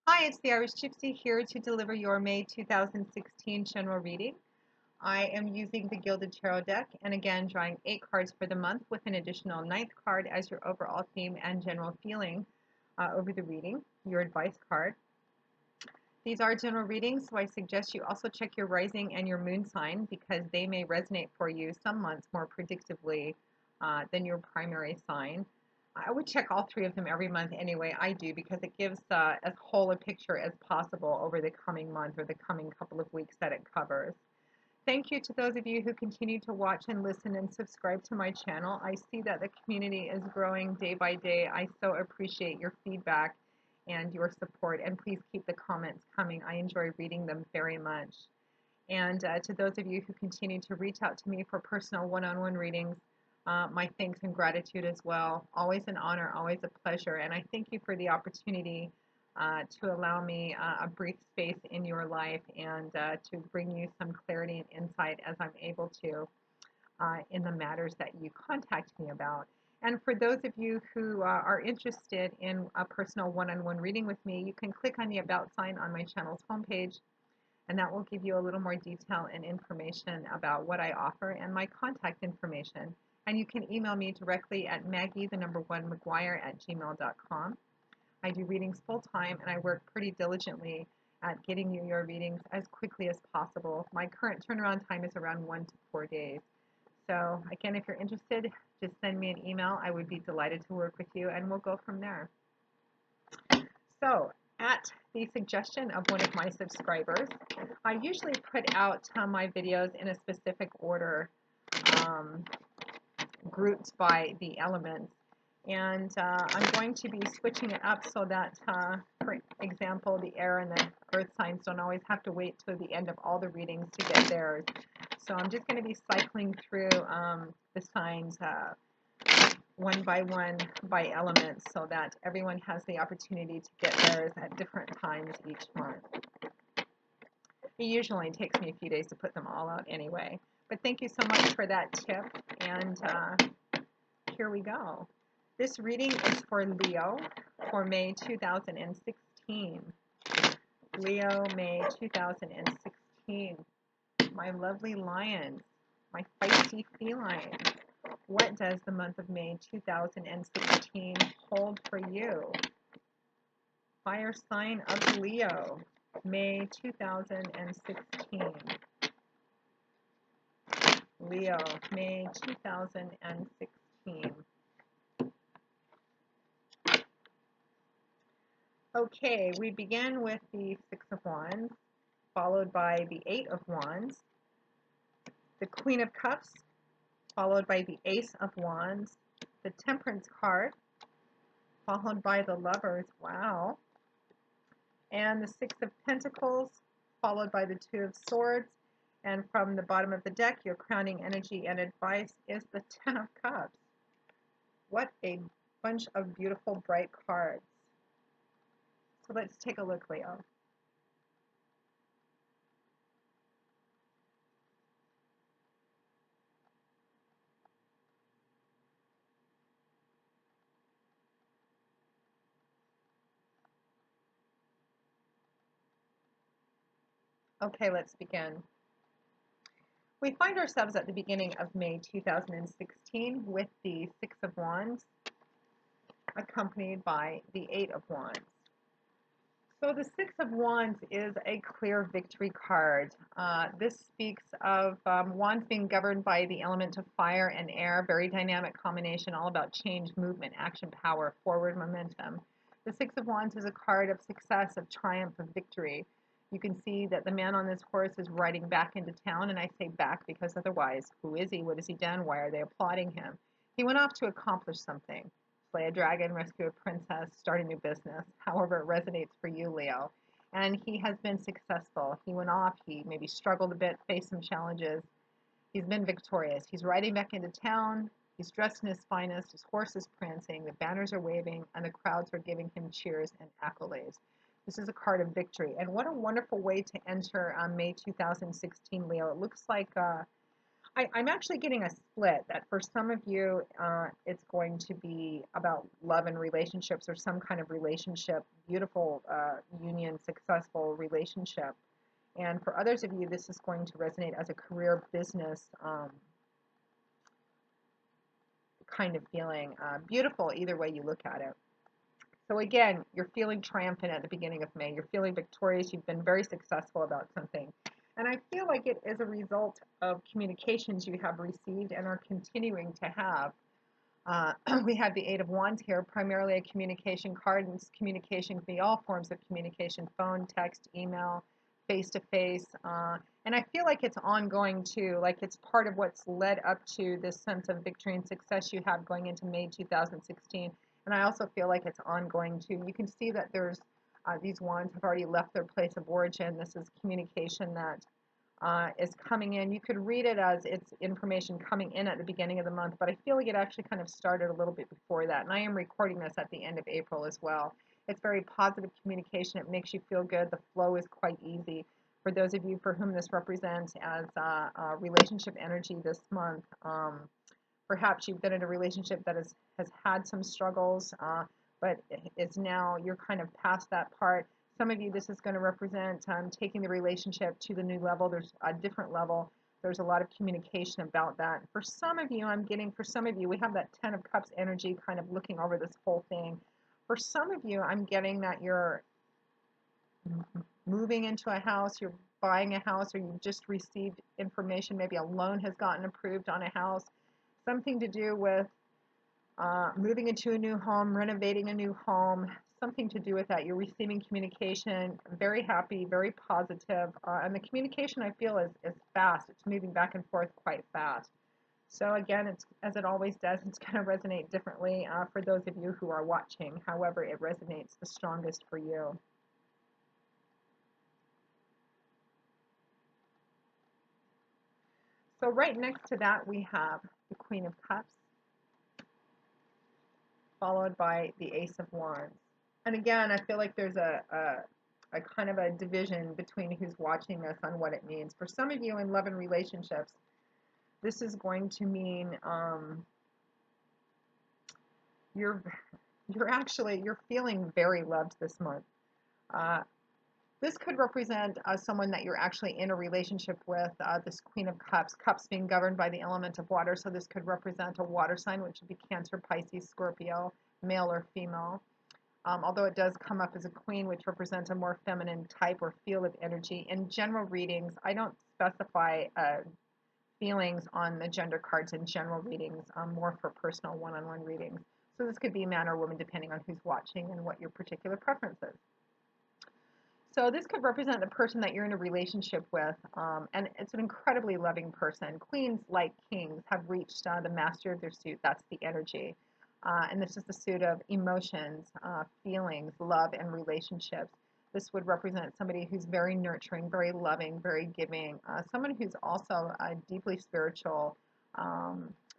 Hi, it's the Irish Gypsy here to deliver your May 2016 general reading. I am using the Gilded Tarot deck and again drawing 8 cards for the month with an additional ninth card as your overall theme and general feeling over the reading, your advice card. These are general readings, so I suggest you also check your rising and your moon sign because they may resonate for you some months more predictably than your primary sign. I would check all three of them every month anyway. I do because it gives as whole a picture as possible over the coming month or the coming couple of weeks that it covers. Thank you to those of you who continue to watch and listen and subscribe to my channel. I see that the community is growing day by day. I so appreciate your feedback and your support, and please keep the comments coming. I enjoy reading them very much. And to those of you who continue to reach out to me for personal one-on-one readings, my thanks and gratitude as well. Always an honor, always a pleasure. And I thank you for the opportunity to allow me a brief space in your life and to bring you some clarity and insight as I'm able to in the matters that you contact me about. And for those of you who are interested in a personal one-on-one reading with me, you can click on the About sign on my channel's homepage, and that will give you a little more detail and information about what I offer and my contact information. And you can email me directly at maggie1mcguire@gmail.com. I do readings full time and I work pretty diligently at getting you your readings as quickly as possible. My current turnaround time is around 1 to 4 days. So again, if you're interested, just send me an email. I would be delighted to work with you and we'll go from there. So at the suggestion of one of my subscribers, I usually put out my videos in a specific order, um, grouped by the elements. And I'm going to be switching it up so that, for example, the air and the earth signs don't always have to wait till the end of all the readings to get theirs. So I'm just going to be cycling through the signs one by elements so that everyone has the opportunity to get theirs at different times each month. It usually takes me a few days to put them all out anyway. But thank you so much for that tip, and here we go. This reading is for Leo for May 2016. Leo, May 2016. My lovely lions, my feisty felines. What does the month of May 2016 hold for you? Fire sign of Leo, May 2016. Leo, May 2016. Okay, we begin with the Six of Wands, followed by the Eight of Wands, the Queen of Cups, followed by the Ace of Wands, the Temperance card, followed by the Lovers, wow, and the Six of Pentacles, followed by the Two of Swords, and from the bottom of the deck, your crowning energy and advice is the Ten of Cups. What a bunch of beautiful, bright cards. So let's take a look, Leo. Okay, let's begin. We find ourselves at the beginning of May 2016 with the Six of Wands, accompanied by the Eight of Wands. So the Six of Wands is a clear victory card. This speaks of wands being governed by the element of fire and air, very dynamic combination, all about change, movement, action, power, forward momentum. The Six of Wands is a card of success, of triumph, of victory. You can see that the man on this horse is riding back into town, and I say back because otherwise, who is he? What has he done? Why are they applauding him? He went off to accomplish something. Slay a dragon, rescue a princess, start a new business, however it resonates for you, Leo. And he has been successful. He went off, he maybe struggled a bit, faced some challenges. He's been victorious. He's riding back into town. He's dressed in his finest. His horse is prancing. The banners are waving, and the crowds are giving him cheers and accolades. This is a card of victory. And what a wonderful way to enter May 2016, Leo. It looks like I'm actually getting a split that for some of you, it's going to be about love and relationships or some kind of relationship, beautiful union, successful relationship. And for others of you, this is going to resonate as a career business kind of feeling. Beautiful either way you look at it. So again, you're feeling triumphant at the beginning of May. You're feeling victorious. You've been very successful about something. And I feel like it is a result of communications you have received and are continuing to have. We have the Eight of Wands here, primarily a communication card, and this communication can be all forms of communication, phone, text, email, face-to-face. And I feel like it's ongoing too, like it's part of what's led up to this sense of victory and success you have going into May 2016. And I also feel like it's ongoing too. You can see that there's these wands have already left their place of origin. This is communication that is coming in. You could read it as it's information coming in at the beginning of the month, but I feel like it actually kind of started a little bit before that. And I am recording this at the end of April as well. It's very positive communication. It makes you feel good. The flow is quite easy. For those of you for whom this represents as relationship energy this month, perhaps you've been in a relationship that has had some struggles, but is now you're kind of past that part. Some of you, this is going to represent taking the relationship to the new level. There's a different level. There's a lot of communication about that. For some of you, for some of you, we have that Ten of Cups energy kind of looking over this whole thing. For some of you, I'm getting that you're moving into a house, you're buying a house, or you've just received information. Maybe a loan has gotten approved on a house. Something to do with moving into a new home, renovating a new home, something to do with that. You're receiving communication, very happy, very positive, and the communication I feel is fast. It's moving back and forth quite fast. So again, it's as it always does, it's going to resonate differently for those of you who are watching. However, it resonates the strongest for you. So right next to that, we have the Queen of Cups, followed by the Ace of Wands. And again, I feel like there's a kind of a division between who's watching this on what it means. For some of you in love and relationships, this is going to mean you're you're feeling very loved this month. Uh, this could represent someone that you're actually in a relationship with. This Queen of Cups, cups being governed by the element of water, so this could represent a water sign, which would be Cancer, Pisces, Scorpio, male or female. Although it does come up as a queen, which represents a more feminine type or field of energy. In general readings, I don't specify feelings on the gender cards in general readings, more for personal one-on-one readings. So this could be man or woman depending on who's watching and what your particular preference is. So this could represent the person that you're in a relationship with, and it's an incredibly loving person. Queens, like kings, have reached the master of their suit. That's the energy. And this is the suit of emotions, feelings, love, and relationships. This would represent somebody who's very nurturing, very loving, very giving, someone who's also deeply spiritual,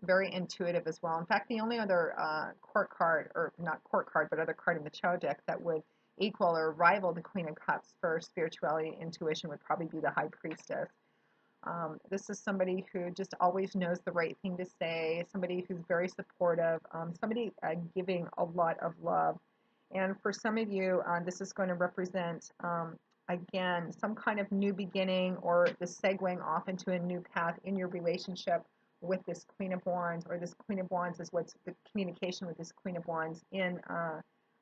very intuitive as well. In fact, the only other court card, or not court card, but other card in the Cho deck that would equal or rival the Queen of Cups for spirituality and intuition would probably be the High Priestess. This is somebody who just always knows the right thing to say, somebody who's very supportive, somebody giving a lot of love. And for some of you, this is going to represent, again, some kind of new beginning or the segueing off into a new path in your relationship with this Queen of Wands, or this Queen of Wands is what's the communication with this Queen of Wands in,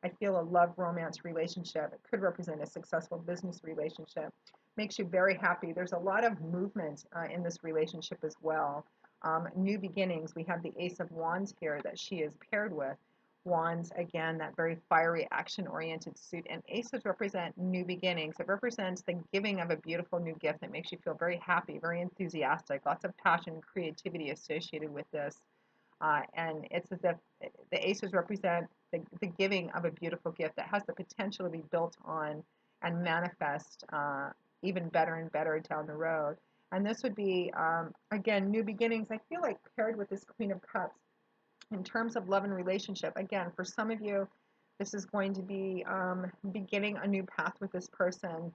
I feel, a love romance relationship. It could represent a successful business relationship. Makes you very happy. There's a lot of movement in this relationship as well. New beginnings. We have the Ace of Wands here that she is paired with. Wands, again, that very fiery, action-oriented suit. And aces represent new beginnings. It represents the giving of a beautiful new gift that makes you feel very happy, very enthusiastic, lots of passion and creativity associated with this. And it's as if the aces represent the giving of a beautiful gift that has the potential to be built on and manifest even better and better down the road. And this would be, again, new beginnings. I feel like paired with this Queen of Cups, in terms of love and relationship, again, for some of you, this is going to be beginning a new path with this person.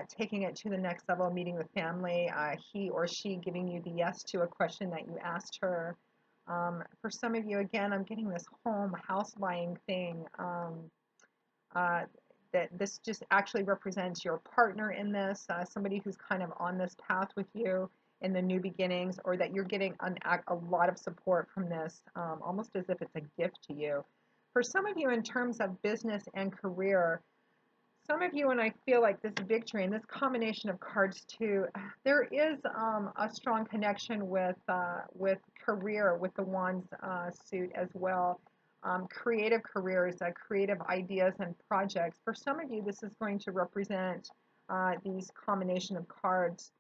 taking it to the next level, meeting with family, he or she giving you the yes to a question that you asked her. For some of you, again, I'm getting this home house buying thing. Uh, that this just actually represents your partner in this, somebody who's kind of on this path with you in the new beginnings, or that you're getting a lot of support from this, almost as if it's a gift to you. For some of you, in terms of business and career, some of you, and I feel like this victory and this combination of cards too, there is a strong connection with career, with the Wands suit as well. Creative careers, creative ideas and projects. For some of you, this is going to represent these combination of cards.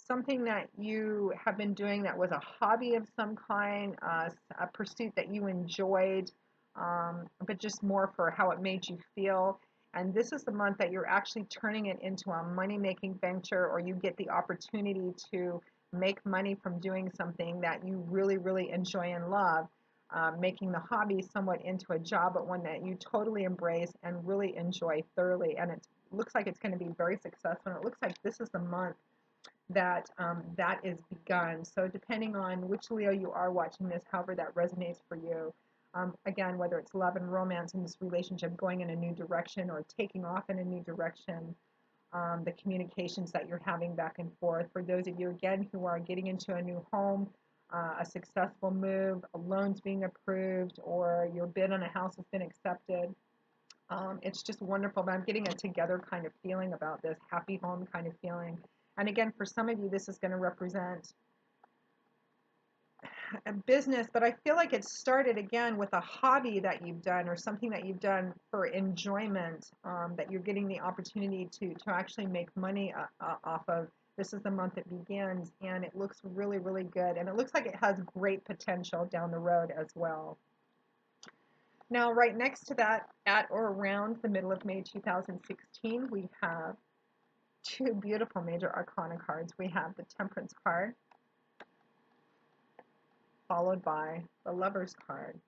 Something that you have been doing that was a hobby of some kind, a pursuit that you enjoyed, but just more for how it made you feel. And this is the month that you're actually turning it into a money-making venture, or you get the opportunity to make money from doing something that you really, really enjoy and love, making the hobby somewhat into a job, but one that you totally embrace and really enjoy thoroughly. And it looks like it's going to be very successful. And it looks like this is the month that that is begun. So depending on which Leo you are watching this, however that resonates for you, again, whether it's love and romance in this relationship going in a new direction or taking off in a new direction, the communications that you're having back and forth. For those of you, again, who are getting into a new home, a successful move, a loan's being approved, or your bid on a house has been accepted. It's just wonderful, but I'm getting a together kind of feeling about this, happy home kind of feeling. And again, for some of you, this is going to represent a business, but I feel like it started again with a hobby that you've done or something that you've done for enjoyment, that you're getting the opportunity to actually make money off of. This is the month it begins, and it looks really, really good. And it looks like it has great potential down the road as well. Now, right next to that, at or around the middle of May 2016, we have two beautiful major arcana cards. We have the Temperance card, followed by the Lover's card.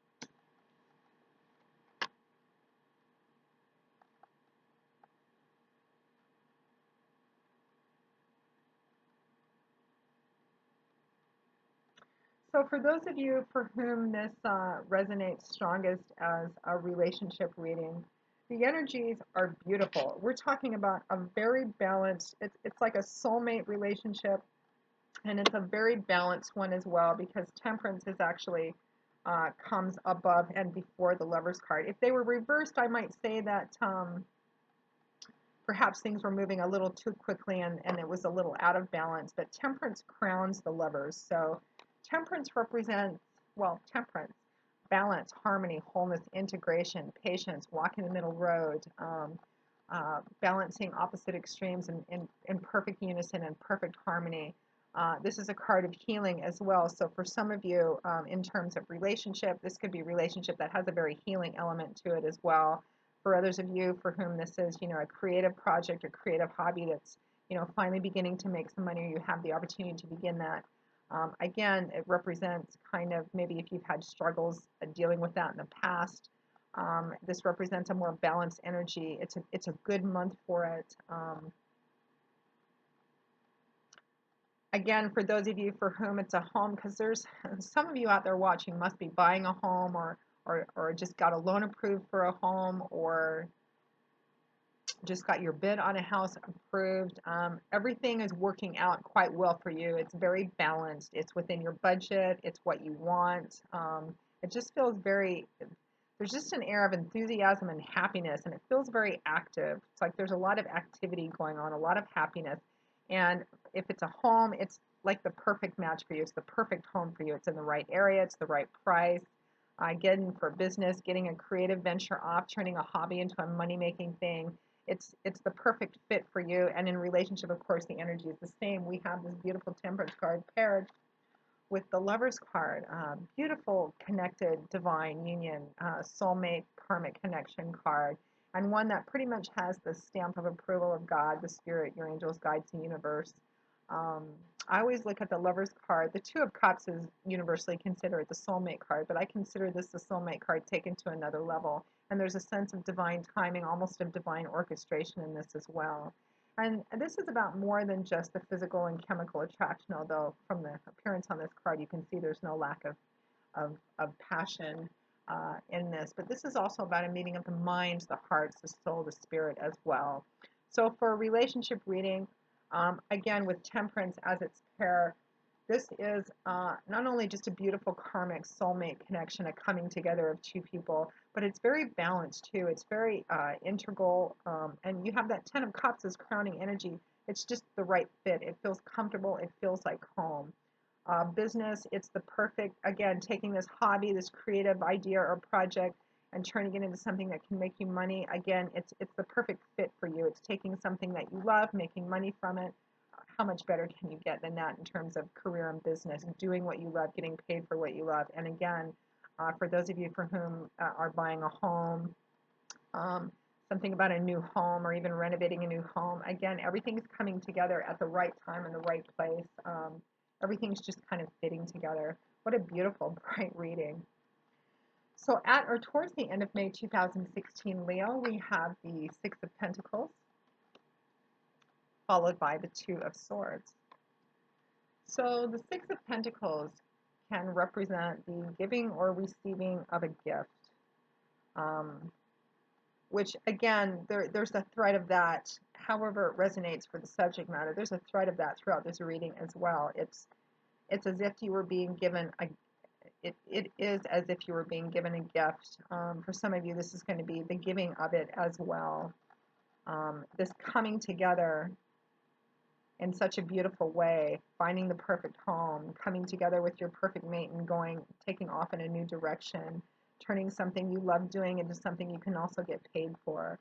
So for those of you for whom this resonates strongest as a relationship reading, the energies are beautiful. We're talking about a very balanced, it's like a soulmate relationship, and it's a very balanced one as well, because Temperance is actually comes above and before the Lover's card. If they were reversed, I might say that perhaps things were moving a little too quickly and it was a little out of balance, but Temperance crowns the Lovers. So Temperance represents, well, temperance, balance, harmony, wholeness, integration, patience, walking the middle road, balancing opposite extremes in perfect unison and perfect harmony. This is a card of healing as well. So for some of you, in terms of relationship, this could be a relationship that has a very healing element to it as well. For others of you for whom this is, a creative project or creative hobby that's, finally beginning to make some money, or you have the opportunity to begin that. Again, it represents kind of maybe if you've had struggles dealing with that in the past. This represents a more balanced energy. It's a good month for it. Again, for those of you for whom it's a home, because there's some of you out there watching must be buying a home, or just got a loan approved for a home, or just got your bid on a house approved. Everything is working out quite well for you. It's very balanced. It's within your budget. It's what you want. It just feels there's just an air of enthusiasm and happiness, and it feels very active. It's like there's a lot of activity going on, a lot of happiness. And if it's a home, it's like the perfect match for you. It's the perfect home for you. It's in the right area. It's the right price. Again, for business, getting a creative venture off, turning a hobby into a money-making thing. It's the perfect fit for you. And in relationship, of course, the energy is the same. We have this beautiful Temperance card paired with the Lover's card. Beautiful, connected, divine union, soulmate, karmic connection card. And one that pretty much has the stamp of approval of God, the Spirit, your angels, guides, the universe. I always look at the Lover's card. The Two of Cups is universally considered the soulmate card, but I consider this the soulmate card taken to another level. And there's a sense of divine timing, almost of divine orchestration in this as well. And this is about more than just the physical and chemical attraction, although from the appearance on this card, you can see there's no lack of passion in this. But this is also about a meeting of the minds, the hearts, the soul, the spirit as well. So for a relationship reading, again, with temperance as its pair, this is not only just a beautiful karmic soulmate connection, a coming together of two people, but it's very balanced too. It's very integral, and you have that Ten of Cups as crowning energy. It's just the right fit. It feels comfortable. It feels like home. Business, it's the perfect, again, taking this hobby, this creative idea or project, and turning it into something that can make you money. Again, it's the perfect fit for you. It's taking something that you love, making money from it. How much better can you get than that in terms of career and business, doing what you love, getting paid for what you love? And again, for those of you for whom are buying a home, um, something about a new home or even renovating a new home, again, everything's coming together at the right time in the right place. Everything's just kind of fitting together. What a beautiful, bright reading. So at or towards the end of May 2016, Leo, we have the Six of Pentacles, followed by the Two of Swords. So the Six of Pentacles can represent the giving or receiving of a gift, which again, there's a thread of that, however it resonates for the subject matter, there's a thread of that throughout this reading as well. It's as if you were being given it is as if you were being given a gift. For some of you, this is going to be the giving of it as well. This coming together in such a beautiful way, finding the perfect home, coming together with your perfect mate and taking off in a new direction, turning something you love doing into something you can also get paid for.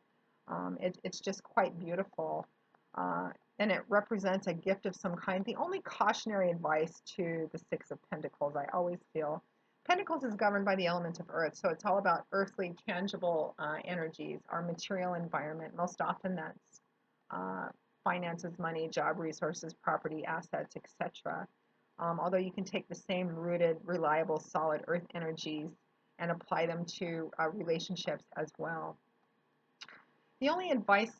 It's just quite beautiful. And it represents a gift of some kind. The only cautionary advice to the Six of Pentacles, I always feel, Pentacles is governed by the element of earth, so it's all about earthly, tangible energies, our material environment. Most often that's uh, finances, money, job resources, property, assets, etc. Although you can take the same rooted, reliable, solid earth energies and apply them to relationships as well. The only advice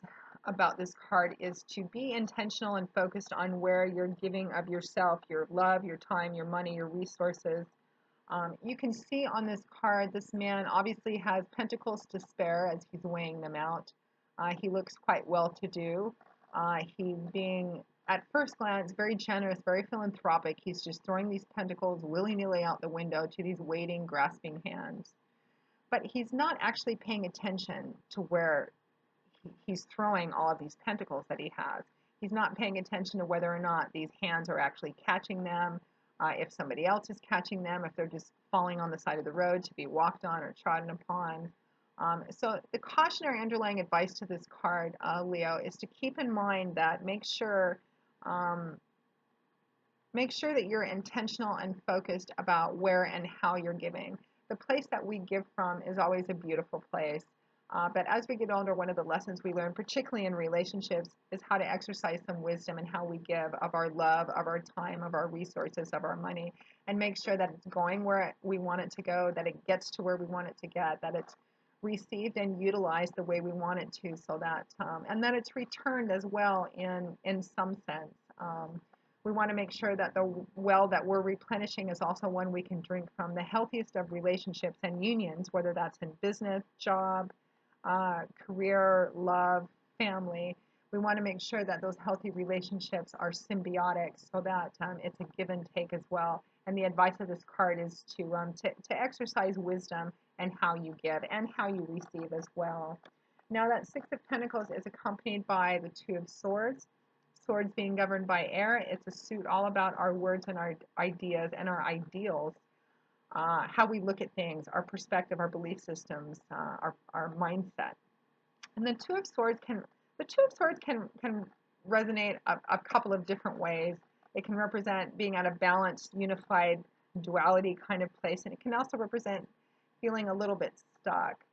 about this card is to be intentional and focused on where you're giving of yourself, your love, your time, your money, your resources. You can see on this card, this man obviously has pentacles to spare as he's weighing them out. He looks quite well-to-do. He's being, at first glance, very generous, very philanthropic. He's just throwing these pentacles willy-nilly out the window to these waiting, grasping hands. But he's not actually paying attention to where he's throwing all of these pentacles that he has. He's not paying attention to whether or not these hands are actually catching them, if somebody else is catching them, if they're just falling on the side of the road to be walked on or trodden upon. So the cautionary underlying advice to this card, Leo, is to keep in mind that um, make sure that you're intentional and focused about where and how you're giving. The place that we give from is always a beautiful place. But as we get older, one of the lessons we learn, particularly in relationships, is how to exercise some wisdom in how we give of our love, of our time, of our resources, of our money, and make sure that it's going where we want it to go, that it gets to where we want it to get, that it's received and utilized the way we want it to, so that and that it's returned as well in some sense. We want to make sure that the well that we're replenishing is also one we can drink from. The healthiest of relationships and unions, whether that's in business, job, career, love, family, we want to make sure that those healthy relationships are symbiotic, so that it's a give and take as well. And the advice of this card is to exercise wisdom and how you give and how you receive as well. Now that Six of Pentacles is accompanied by the Two of Swords. Swords being governed by air, it's a suit all about our words and our ideas and our ideals, how we look at things, our perspective, our belief systems, our mindset. And the Two of Swords can resonate a couple of different ways. It can represent being at a balanced, unified duality kind of place, and it can also represent feeling a little bit stuck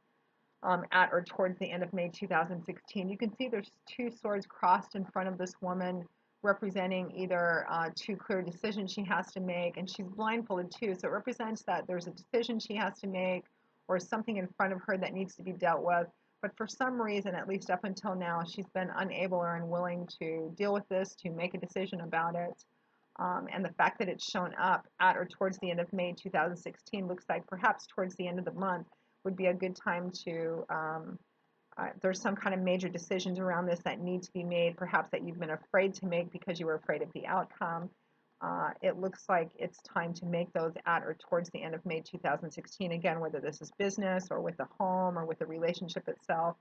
at or towards the end of May 2016. You can see there's two swords crossed in front of this woman, representing either two clear decisions she has to make, and she's blindfolded too, so it represents that there's a decision she has to make or something in front of her that needs to be dealt with, but for some reason, at least up until now, she's been unable or unwilling to deal with this, to make a decision about it. And the fact that it's shown up at or towards the end of May 2016 looks like perhaps towards the end of the month would be a good time to, there's some kind of major decisions around this that need to be made, perhaps that you've been afraid to make because you were afraid of the outcome. It looks like it's time to make those at or towards the end of May 2016, again, whether this is business or with the home or with the relationship itself.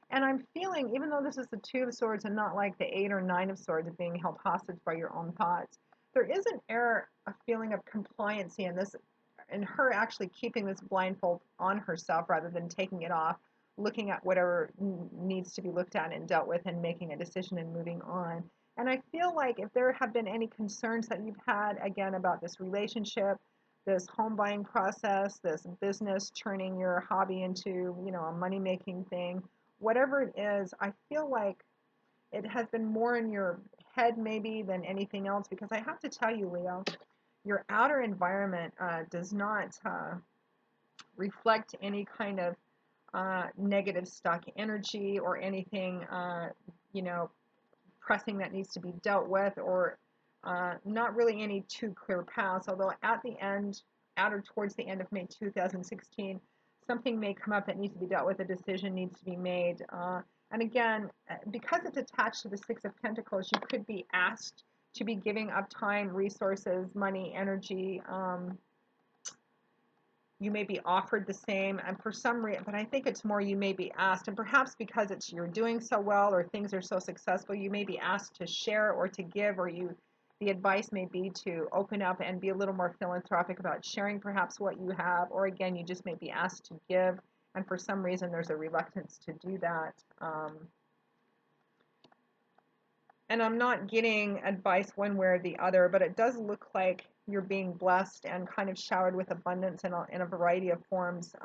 And I'm feeling, even though this is the Two of Swords and not like the Eight or Nine of Swords of being held hostage by your own thoughts, there is an air, a feeling of compliancy in this, and her actually keeping this blindfold on herself rather than taking it off, looking at whatever needs to be looked at and dealt with and making a decision and moving on. And I feel like if there have been any concerns that you've had, again, about this relationship, this home buying process, this business turning your hobby into, a money making thing, whatever it is, I feel like it has been more in your head maybe than anything else, because I have to tell you, Leo, your outer environment does not reflect any kind of negative stuck energy or anything, you know, pressing that needs to be dealt with, or not really any too clear paths. Although at or towards the end of May 2016, something may come up that needs to be dealt with, a decision needs to be made. And again, because it's attached to the Six of Pentacles, you could be asked to be giving up time, resources, money, energy. You may be offered the same, and for some reason, but I think it's more you may be asked, and perhaps because you're doing so well or things are so successful, you may be asked to share or to give, or the advice may be to open up and be a little more philanthropic about sharing perhaps what you have, or again, you just may be asked to give, and for some reason there's a reluctance to do that. And I'm not getting advice one way or the other, but it does look like you're being blessed and kind of showered with abundance in a variety of forms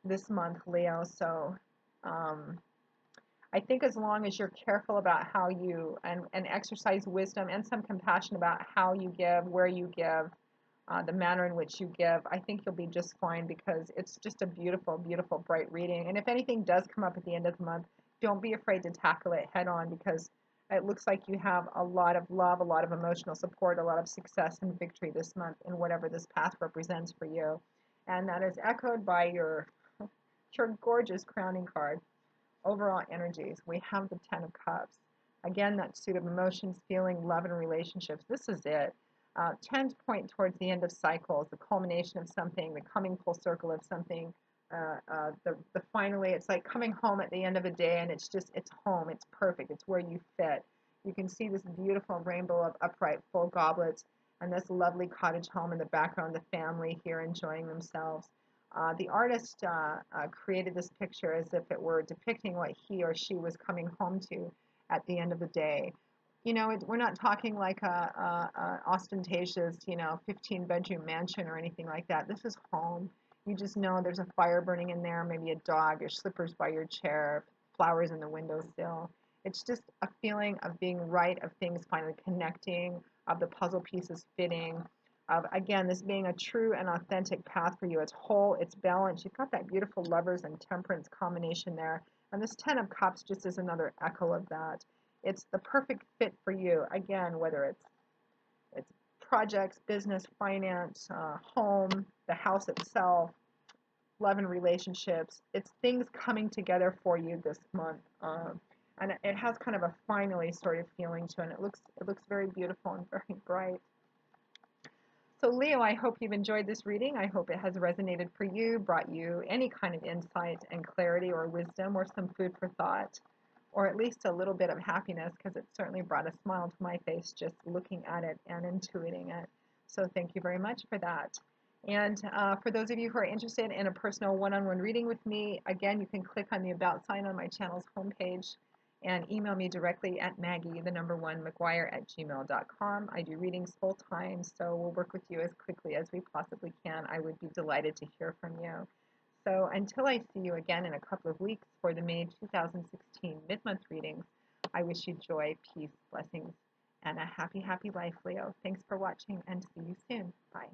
this month, Leo. So I think as long as you're careful about how you and exercise wisdom and some compassion about how you give, where you give, the manner in which you give, I think you'll be just fine, because it's just a beautiful, beautiful, bright reading. And if anything does come up at the end of the month, don't be afraid to tackle it head on, because it looks like you have a lot of love, a lot of emotional support, a lot of success and victory this month in whatever this path represents for you. And that is echoed by your gorgeous crowning card. Overall energies, we have the Ten of Cups. Again, that suit of emotions, feeling, love, and relationships. This is it. Tend to point towards the end of cycles, the culmination of something, the coming full circle of something. The finally, it's like coming home at the end of a day, and it's home. It's perfect. It's where you fit. You can see this beautiful rainbow of upright full goblets and this lovely cottage home in the background, the family here enjoying themselves. The artist created this picture as if it were depicting what he or she was coming home to at the end of the day. We're not talking like a ostentatious, 15-bedroom mansion or anything like that. This is home. You just know there's a fire burning in there, maybe a dog, your slippers by your chair, flowers in the windowsill. It's just a feeling of being right, of things finally connecting, of the puzzle pieces fitting, of, again, this being a true and authentic path for you. It's whole, it's balanced. You've got that beautiful Lovers and Temperance combination there. And this Ten of Cups just is another echo of that. It's the perfect fit for you, again, whether it's projects, business, finance, home, the house itself, love and relationships. It's things coming together for you this month. And it has kind of a finally sort of feeling to it. And it looks very beautiful and very bright. So Leo, I hope you've enjoyed this reading. I hope it has resonated for you, brought you any kind of insight and clarity or wisdom or some food for thought, or at least a little bit of happiness, because it certainly brought a smile to my face just looking at it and intuiting it. So thank you very much for that. And for those of you who are interested in a personal one-on-one reading with me, again, you can click on the About sign on my channel's homepage and email me directly at Maggie1McGuire@gmail.com. I do readings full time, so we'll work with you as quickly as we possibly can. I would be delighted to hear from you. So until I see you again in a couple of weeks for the May 2016 mid-month readings, I wish you joy, peace, blessings, and a happy, happy life, Leo. Thanks for watching, and see you soon. Bye.